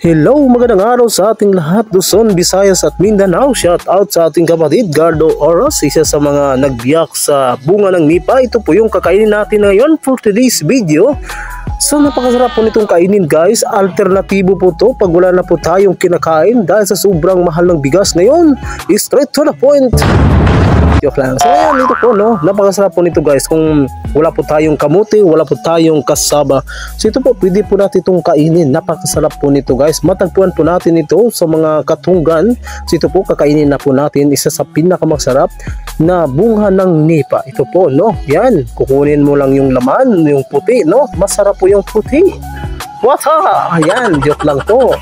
Hello, magandang araw sa ating lahat, Luzon, Visayas at Mindanao. Shout out sa ating kapatid Gardo Oros, isa sa mga nagbiyak sa bunga ng nipa. Ito po yung kakainin natin ngayon for today's video. So napakasarap po nitong kainin guys. Alternatibo po to pag wala na po tayong kinakain dahil sa sobrang mahal ng bigas ngayon. Straight to the point. Joke lang. So ayan, ito po no, napakasarap po nito guys kung wala po tayong kamuti, wala po tayong kasaba. So ito po, pwede po natin itong kainin. Napakasarap po nito guys. Matagpuan po natin ito sa mga katunggan. So ito po, kakainin na po natin isa sa pinakamasarap na bunga ng nipa. Ito po no, yan, kukunin mo lang yung laman, yung puti no, masarap po yung puti. Wata! Ayan, joke lang po.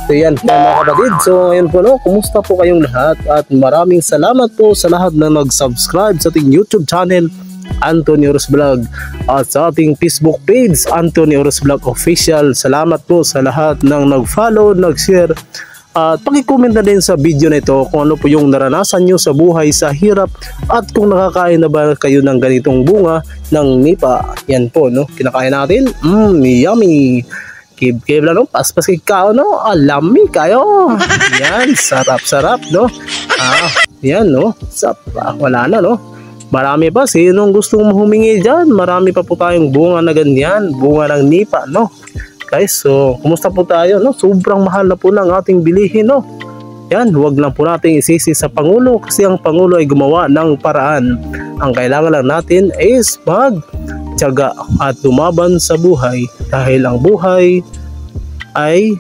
So yan po mga kapatid. So ayun po no, kumusta po kayong lahat at maraming salamat po sa lahat na nag-subscribe sa ating YouTube channel Anthony Oros Vlog at sa ating Facebook page Anthony Oros Vlog Official. Salamat po sa lahat ng nag-follow, nag-share at paki-comment na din sa video na ito kung ano po yung naranasan nyo sa buhay sa hirap at kung nakakain na ba kayo ng ganitong bunga ng nipa. Yan po no, kinakain natin. Yummy! Kib-kib lang no, paspas kay kao no, alami kayo. Yan, sarap-sarap no. Yan no, wala na no. Marami pa, sinong gustong humingi dyan? Marami pa po tayong bunga na ganyan, bunga ng nipa no. Guys, so kumusta po tayo no? Sobrang mahal na po ng ating bilihin no. Yan, huwag lang po natin isisi sa Pangulo kasi ang Pangulo ay gumawa ng paraan. Ang kailangan lang natin is magtiyaga at lumaban sa buhay dahil ang buhay ay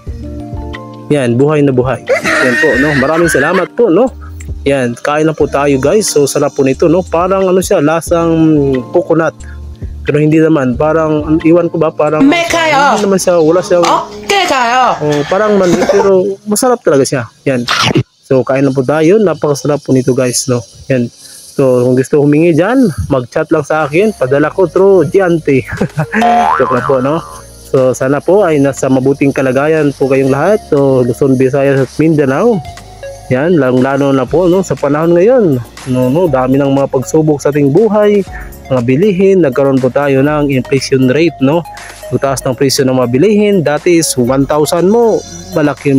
yan, buhay na buhay. Yan po no, maraming salamat po no. Yan, kain na po tayo guys. So sarap po nito no, parang ano siya, lasang coconut. Pero hindi naman, parang iwan ko ba, parang hindi naman siya, wala siyang parang mani, pero masarap talaga siya. Yan. So kain na po tayo, napakasarap po nito guys no. Yan. So kung gusto humingi dyan, mag-chat lang sa akin, padala ko through Giante. Joke na po no. So sana po ay nasa mabuting kalagayan po kayong lahat. So Luzon, Visayas at Mindanao. Yan, lalo na po no, sa panahon ngayon. No, dami ng mga pagsubok sa ating buhay, mga bilihin, nagkaroon po tayo ng inflation rate no. Taas ng presyo ng mga bilihin, dati is 1,000 mo,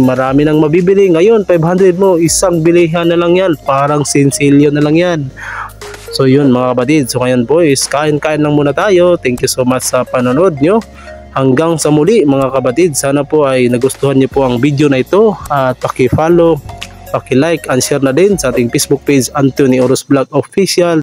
marami nang mabibili. Ngayon 500 mo, isang bilihan na lang yan, parang sinsilyo na lang yan. So yun mga kapatid, so ngayon po is kain-kain lang muna tayo. Thank you so much sa panonood nyo. Hanggang sa muli mga kapatid, sana po ay nagustuhan niyo po ang video na ito at paki-follow, paki-like and share na din sa ating Facebook page Anthony Oros Vlog Official.